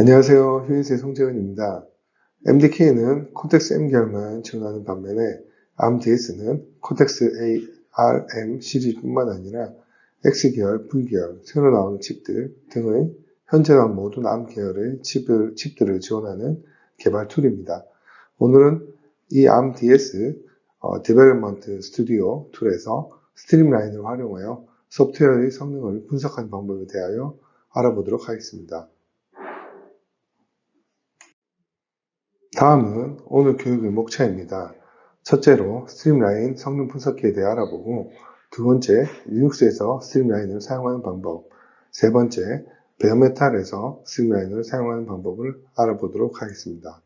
안녕하세요. 휴인스의 송재현입니다. MDK는 코텍스 M 계열만 지원하는 반면에 ARMDS는 코텍스 ARM 시리즈뿐만 아니라 X 계열, V 계열, 새로 나오는 칩들 등의 현재 나온 모든 ARM 계열의 칩들을 지원하는 개발 툴입니다. 오늘은 이 ARMDS 디벨롭먼트 스튜디오 툴에서 스트림라인을 활용하여 소프트웨어의 성능을 분석하는 방법에 대하여 알아보도록 하겠습니다. 다음은 오늘 교육의 목차입니다. 첫째로 스트림라인 성능 분석기에 대해 알아보고, 두 번째, 리눅스에서 스트림라인을 사용하는 방법, 세 번째, 베어메탈에서 스트림라인을 사용하는 방법을 알아보도록 하겠습니다.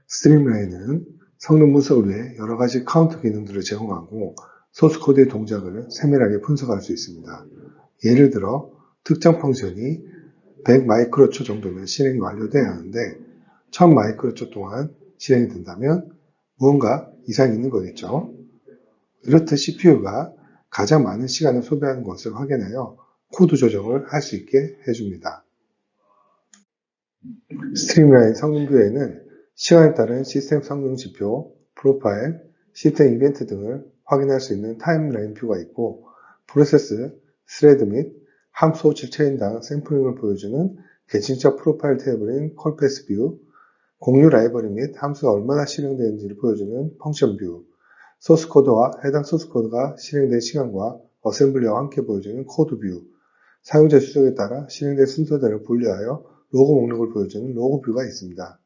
스트림라인은 성능 분석을 위해 여러 가지 카운터 기능들을 제공하고 소스코드의 동작을 세밀하게 분석할 수 있습니다. 예를 들어 특정 펑션이 100 마이크로초 정도면 실행이 완료돼야 하는데 1000 마이크로초 동안 실행이 된다면 무언가 이상이 있는 거겠죠. 이렇듯 CPU가 가장 많은 시간을 소비하는 것을 확인하여 코드 조정을 할 수 있게 해줍니다. 스트림라인 성능 뷰에는 시간에 따른 시스템 성능 지표, 프로파일, 시스템 이벤트 등을 확인할 수 있는 타임라인 뷰가 있고, 프로세스, 스레드 및 함수 질체인당 샘플링을 보여주는 계층적 프로파일 테이블인 콜패스 뷰, 공유 라이브러리 및 함수가 얼마나 실행되는지를 보여주는 펑션 뷰, 소스 코드와 해당 소스 코드가 실행된 시간과 어셈블리와 함께 보여주는 코드 뷰, 사용자 수정에 따라 실행된 순서대로 분류하여 로그 목록을 보여주는 로그 뷰가 있습니다.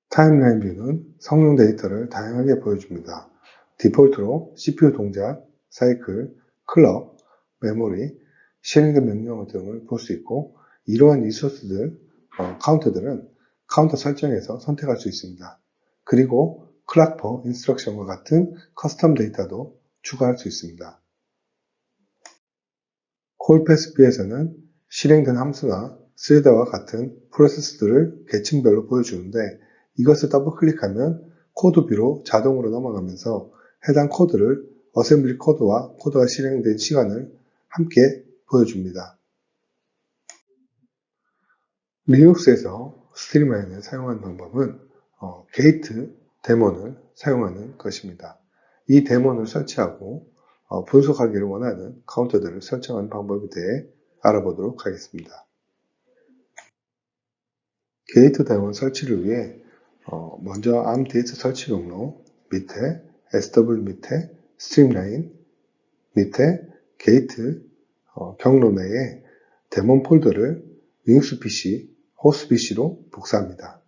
타임라인 뷰는 성능 데이터를 다양하게 보여줍니다. 디폴트로 CPU 동작, 사이클, 클럭, 메모리, 실행된 명령 등을 볼 수 있고, 이러한 리소스들, 카운터들은 카운터 설정에서 선택할 수 있습니다. 그리고 클락 퍼 인스트럭션과 같은 커스텀 데이터도 추가할 수 있습니다. 콜패스 뷰에서는 실행된 함수나 스레드와 같은 프로세스들을 계층별로 보여주는데, 이것을 더블 클릭하면 코드 뷰로 자동으로 넘어가면서 해당 코드를 어셈블리 코드와 코드가 실행된 시간을 함께 보여줍니다. 리눅스에서 스트림라인을 사용하는 방법은 게이트 데몬을 사용하는 것입니다. 이 데몬을 설치하고 분석하기를 원하는 카운터들을 설정하는 방법에 대해 알아보도록 하겠습니다. 게이트 데몬 설치를 위해 먼저 ARMDS 설치 경로 밑에 SW 밑에 스트림라인 밑에 게이트 경로 내에 데몬 폴더를 리눅스 PC, 호스트 PC로 복사합니다.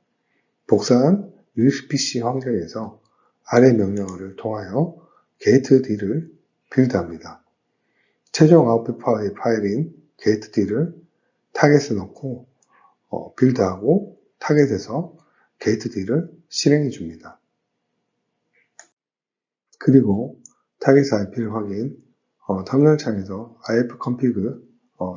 복사한 리눅스 PC 환경에서 아래 명령어를 통하여 게이트 D를 빌드합니다. 최종 아웃풋 파일인 게이트 D를 타겟에 넣고 빌드하고 타겟에서 게이트 D를 실행해 줍니다. 그리고 타겟 IP를 확인, 터미널 창에서 ifconfig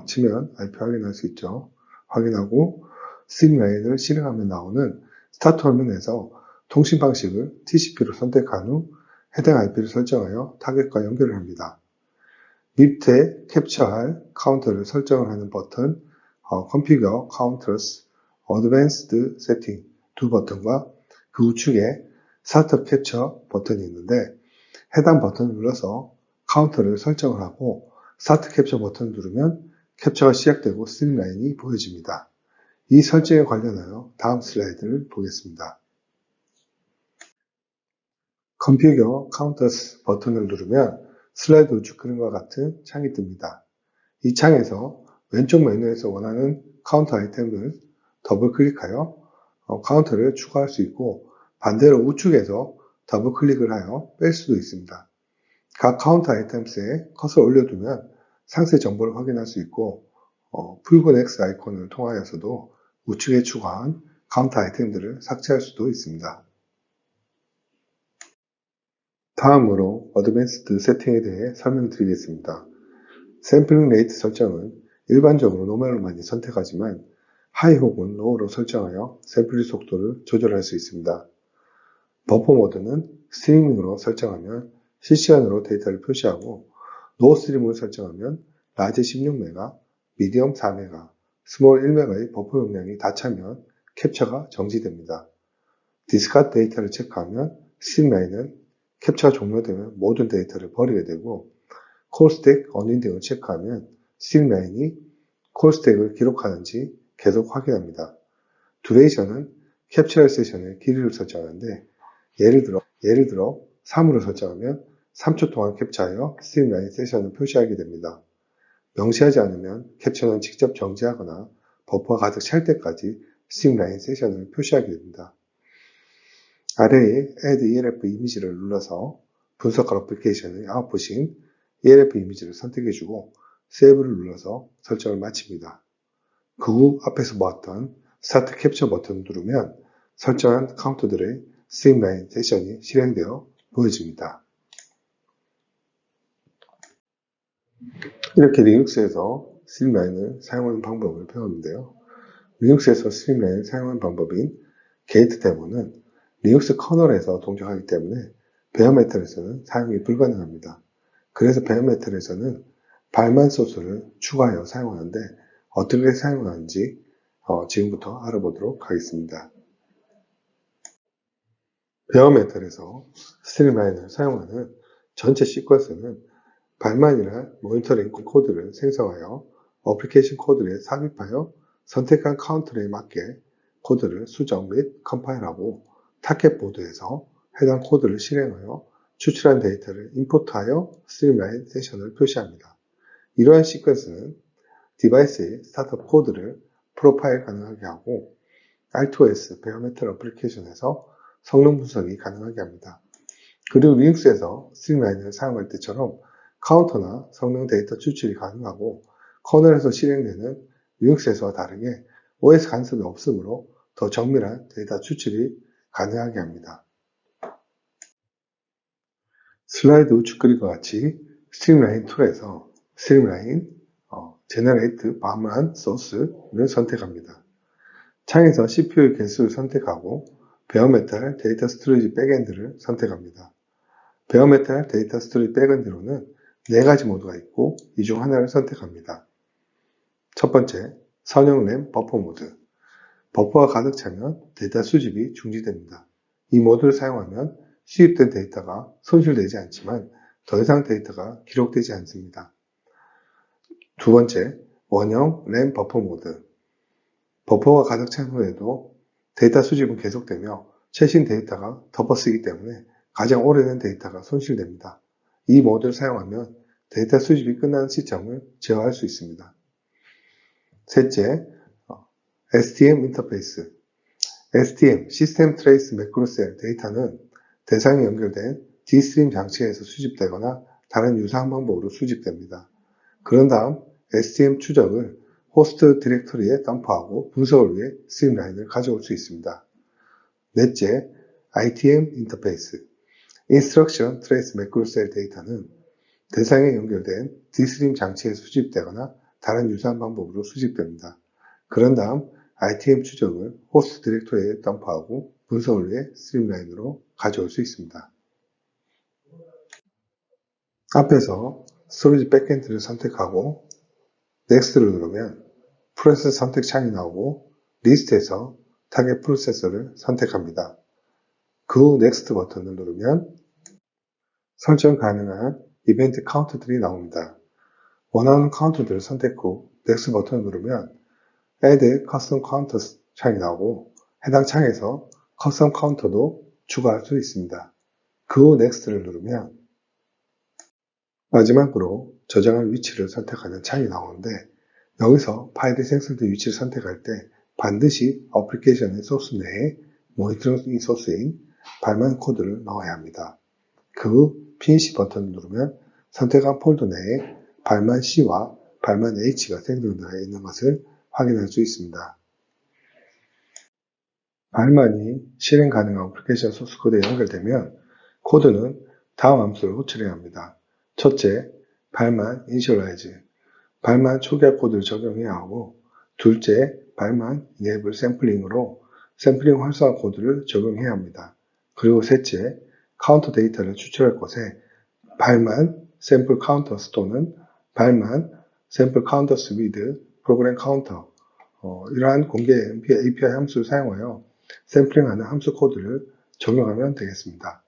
치면 IP 확인할 수 있죠. 확인하고 스트림라인을 실행하면 나오는 스타트 화면에서 통신 방식을 TCP로 선택한 후 해당 IP를 설정하여 타겟과 연결을 합니다. 밑에 캡처할 카운터를 설정을 하는 버튼 Configure Counters Advanced Setting 두 버튼과 그 우측에 Startup Capture 버튼이 있는데, 해당 버튼을 눌러서 카운터를 설정을 하고 스타트 캡처 버튼을 누르면 캡처가 시작되고 스트림라인이 보여집니다. 이 설정에 관련하여 다음 슬라이드를 보겠습니다. Configure Counters 버튼을 누르면 슬라이드 우측 그림과 같은 창이 뜹니다. 이 창에서 왼쪽 메뉴에서 원하는 카운터 아이템을 더블 클릭하여 카운터를 추가할 수 있고, 반대로 우측에서 더블 클릭을 하여 뺄 수도 있습니다. 각 카운터 아이템스에 컷을 올려두면 상세 정보를 확인할 수 있고, 붉은 X 아이콘을 통하여서도 우측에 추가한 카운터 아이템들을 삭제할 수도 있습니다. 다음으로 어드밴스드 세팅에 대해 설명드리겠습니다. 샘플링 레이트 설정은 일반적으로 노멀을 많이 선택하지만 하이 혹은 로우로 설정하여 샘플링 속도를 조절할 수 있습니다. 버퍼 모드는 스트리밍으로 설정하면 실시간으로 데이터를 표시하고, 노스트림을 설정하면 라지 16메가, 미디엄 4메가, 스몰 1메가의 버퍼 용량이 다 차면 캡처가 정지됩니다. 디스카드 데이터를 체크하면 스트림라인은 캡처가 종료되면 모든 데이터를 버리게 되고, 콜스택, 언윈딩을 체크하면 스트림라인이 콜스택을 기록하는지 계속 확인합니다. 두레이션은 캡처 세션의 길이를 설정하는데, 예를 들어 3으로 설정하면 3초 동안 캡처하여 스트림라인 세션을 표시하게 됩니다. 명시하지 않으면 캡처는 직접 정지하거나 버퍼가 가득 찰 때까지 스트림라인 세션을 표시하게 됩니다. 아래에 Add ELF 이미지를 눌러서 분석할 어플리케이션의 아웃풋인 ELF 이미지를 선택해주고 세이브를 눌러서 설정을 마칩니다. 그 후 앞에서 보았던 스타트 캡처 버튼을 누르면 설정한 카운터들의 스트림라인 세션이 실행되어 보여집니다. 이렇게 리눅스에서 스트림라인을 사용하는 방법을 배웠는데요. 리눅스에서 스트림라인을 사용하는 방법인 게이트 데모는 리눅스 커널에서 동작하기 때문에 베어메탈에서는 사용이 불가능합니다. 그래서 베어메탈에서는 발만 소스를 추가하여 사용하는데 어떻게 사용하는지 지금부터 알아보도록 하겠습니다. 베어메탈에서 스트림라인을 사용하는 전체 시퀀스는 발만이나 모니터링 코드를 생성하여 어플리케이션 코드에 삽입하여 선택한 카운터에 맞게 코드를 수정 및 컴파일하고 타켓 보드에서 해당 코드를 실행하여 추출한 데이터를 임포트하여 스트림라인 세션을 표시합니다. 이러한 시퀀스는 디바이스의 스타트업 코드를 프로파일 가능하게 하고 R2S 베어메탈 어플리케이션에서 성능 분석이 가능하게 합니다. 그리고 리눅스에서 스트림라인을 사용할 때처럼 카운터나 성능 데이터 추출이 가능하고 커널에서 실행되는 리눅스에서와 다르게 OS 간섭이 없으므로 더 정밀한 데이터 추출이 가능하게 합니다. 슬라이드 우측 그림과 같이 스트림라인 툴에서 스트림라인 제너레이트 바만 소스를 선택합니다. 창에서 CPU의 개수를 선택하고 베어메탈 데이터 스토리지 백엔드를 선택합니다. 베어메탈 데이터 스토리지 백엔드로는 4가지 모드가 있고 이 중 하나를 선택합니다. 첫 번째, 선형 램 버퍼 모드. 버퍼가 가득 차면 데이터 수집이 중지됩니다. 이 모드를 사용하면 수집된 데이터가 손실되지 않지만 더 이상 데이터가 기록되지 않습니다. 두 번째, 원형 램 버퍼 모드. 버퍼가 가득 찬 후에도 데이터 수집은 계속되며 최신 데이터가 덮어쓰기 때문에 가장 오래된 데이터가 손실됩니다. 이 모드를 사용하면 데이터 수집이 끝나는 시점을 제어할 수 있습니다. 셋째, STM 인터페이스. STM, 시스템 트레이스 매크로셀 데이터는 대상에 연결된 D스트림 장치에서 수집되거나 다른 유사한 방법으로 수집됩니다. 그런 다음 STM 추적을 호스트 디렉토리에 덤프하고 분석을 위해 스트림라인을 가져올 수 있습니다. 넷째, ITM 인터페이스. 인스트럭션 트레이스 매크로셀 데이터는 대상에 연결된 D스트림 장치에서 수집되거나 다른 유사한 방법으로 수집됩니다. 그런 다음 ITM 추적을 호스트 디렉토리에 덤프하고 분석을 위해 스트림라인으로 가져올 수 있습니다. 앞에서 스토리지 백엔드를 선택하고 넥스트를 누르면 프로세서 선택 창이 나오고 리스트에서 타겟 프로세서를 선택합니다. 그 후 넥스트 버튼을 누르면 설정 가능한 이벤트 카운트들이 나옵니다. 원하는 카운트들을 선택 후 넥스트 버튼을 누르면 Add Custom Counters 창이 나오고 해당 창에서 커스텀 카운터도 추가할 수 있습니다. 그 후 넥스트를 누르면 마지막으로 저장할 위치를 선택하는 창이 나오는데 여기서 파일이 생성된 위치를 선택할 때 반드시 어플리케이션의 소스 내에 모니터링 소스인 발만 코드를 넣어야 합니다. 그 후 Finish 버튼을 누르면 선택한 폴더 내에 발만 C와 발만 H가 생성되어 있는 것을 확인할 수 있습니다. 발만이 실행 가능한 어플리케이션 소스 코드에 연결되면 코드는 다음 함수를 호출해야 합니다. 첫째, 발만 initialize, 발만 초기화 코드를 적용해야 하고 둘째, 발만 enable 샘플링으로 샘플링 활성화 코드를 적용해야 합니다. 그리고 셋째, 카운터 데이터를 추출할 곳에 발만 샘플 카운터스 또는 발만 샘플 카운터스 위드 프로그램 카운터 이러한 공개 API 함수를 사용하여 샘플링하는 함수 코드를 적용하면 되겠습니다.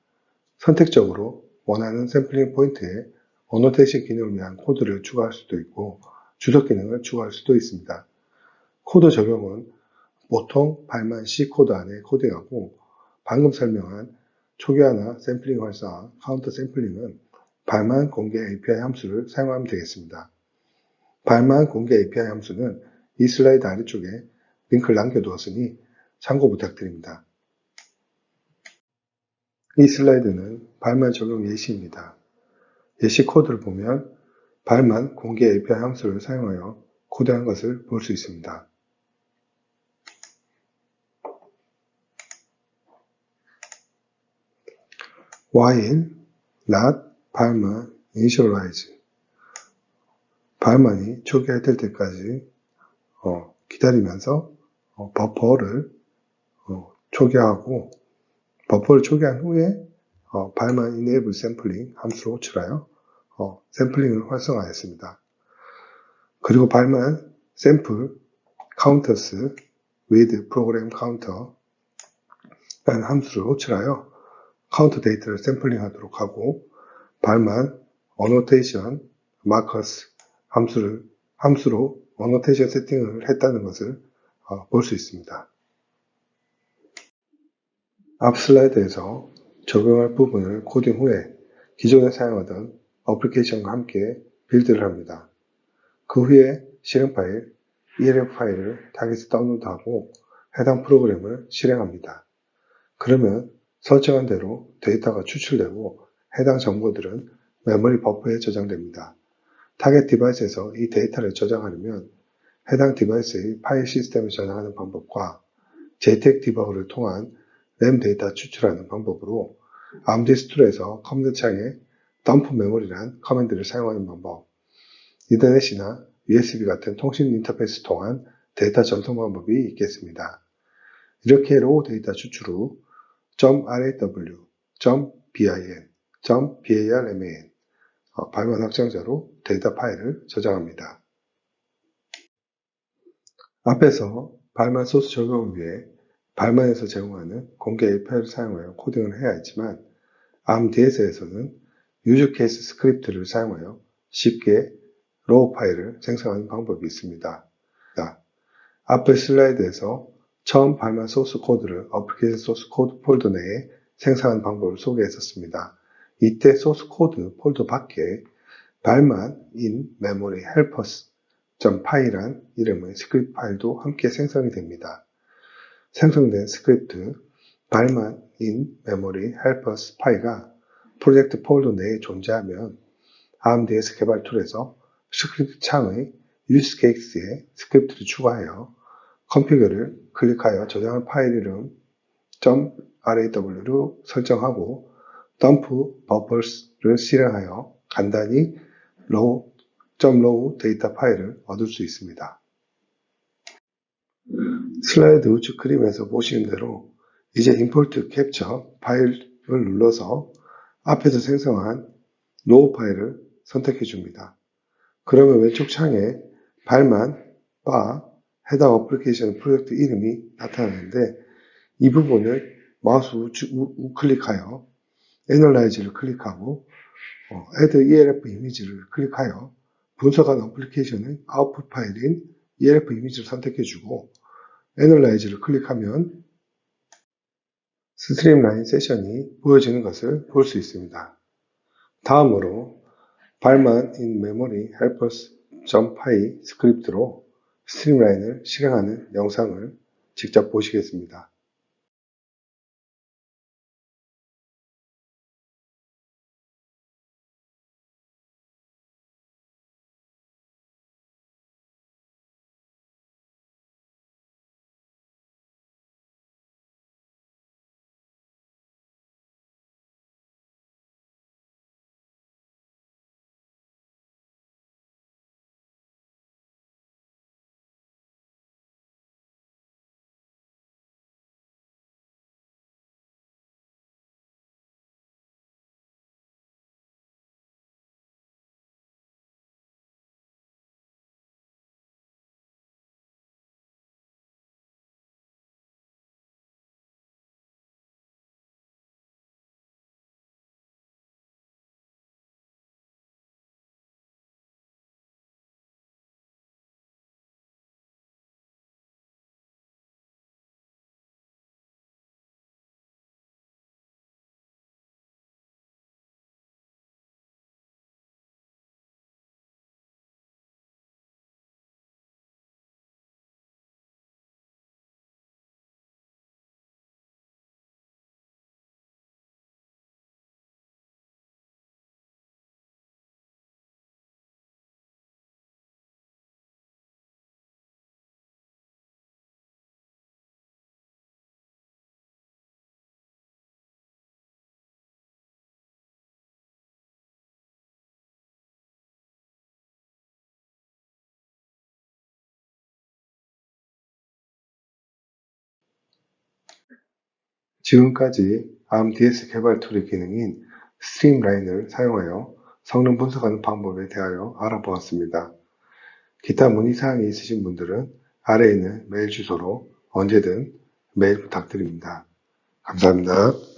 선택적으로 원하는 샘플링 포인트에 어노테이션 기능을 위한 코드를 추가할 수도 있고 주석 기능을 추가할 수도 있습니다. 코드 적용은 보통 발만 C 코드 안에 코딩하고 방금 설명한 초기화나 샘플링 활성화, 카운터 샘플링은 발만 공개 API 함수를 사용하면 되겠습니다. 발만 공개 API 함수는 이 슬라이드 아래쪽에 링크를 남겨두었으니 참고 부탁드립니다. 이 슬라이드는 발만 적용 예시입니다. 예시 코드를 보면 발만 공개 API 함수를 사용하여 코드한 것을 볼 수 있습니다. while not 발만 initialize 발만이 초기화될 때까지 기다리면서 버퍼를 초기화하고 버퍼를 초기화한 후에 발만 enable sampling 함수로 호출하여 샘플링을 활성화했습니다. 그리고 발만 sample counters with program counter 라는 함수를 호출하여 카운터 데이터를 샘플링 하도록 하고 발만 annotation markers 함수로 annotation 세팅을 했다는 것을 볼 수 있습니다. 앞 슬라이드에서 적용할 부분을 코딩 후에 기존에 사용하던 어플리케이션과 함께 빌드를 합니다. 그 후에 실행 파일, ELF 파일을 타겟에 다운로드하고 해당 프로그램을 실행합니다. 그러면 설정한 대로 데이터가 추출되고 해당 정보들은 메모리 버퍼에 저장됩니다. 타겟 디바이스에서 이 데이터를 저장하려면 해당 디바이스의 파일 시스템을 저장하는 방법과 JTAG 디버거를 통한 램 데이터 추출하는 방법으로 암디스툴에서 커맨드 창에 덤프 메모리란 커맨드를 사용하는 방법, 이더넷이나 USB 같은 통신 인터페이스 통한 데이터 전송 방법이 있겠습니다. 이렇게 로우 데이터 추출 후 .raw, .bin, .barman 발만 확장자로 데이터 파일을 저장합니다. 앞에서 발만 소스 적용을 위해 발만에서 제공하는 공개 API를 사용하여 코딩을 해야 했지만 ARMDS에서는 유즈 케이스 스크립트를 사용하여 쉽게 로우 파일을 생성하는 방법이 있습니다. 앞의 슬라이드에서 처음 발만 소스 코드를 어플리케이션 소스 코드 폴더 내에 생성하는 방법을 소개했었습니다. 이때 소스 코드 폴더 밖에 발만 in memory helpers.py란 이름의 스크립트 파일도 함께 생성이 됩니다. 생성된 스크립트 발만 in memory helpers py가 프로젝트 폴더 내에 존재하면 ARMDS 개발 툴에서 스크립트 창의 use case에 스크립트를 추가하여 컴피그를 클릭하여 저장할 파일 이름 .raw로 설정하고 dump buffers를 실행하여 간단히 low 데이터 파일을 얻을 수 있습니다. 슬라이드 우측 그림에서 보시는 대로 이제 임포트 캡처 파일을 눌러서 앞에서 생성한 로우 파일을 선택해 줍니다. 그러면 왼쪽 창에 발만 바 해당 어플리케이션 프로젝트 이름이 나타나는데 이 부분을 마우스 우클릭하여 애널라이즈를 클릭하고 Add ELF 이미지를 클릭하여 분석한 어플리케이션의 아웃풋 파일인 ELF 이미지를 선택해주고 애널라이즈를 클릭하면 스트림라인 세션이 보여지는 것을 볼 수 있습니다. 다음으로 발만 in memory helpers.py 스크립트로 스트림라인을 실행하는 영상을 직접 보시겠습니다. 지금까지 ARM DS 개발 툴의 기능인 스트림라인을 사용하여 성능 분석하는 방법에 대하여 알아보았습니다. 기타 문의사항이 있으신 분들은 아래에 있는 메일 주소로 언제든 메일 부탁드립니다. 감사합니다.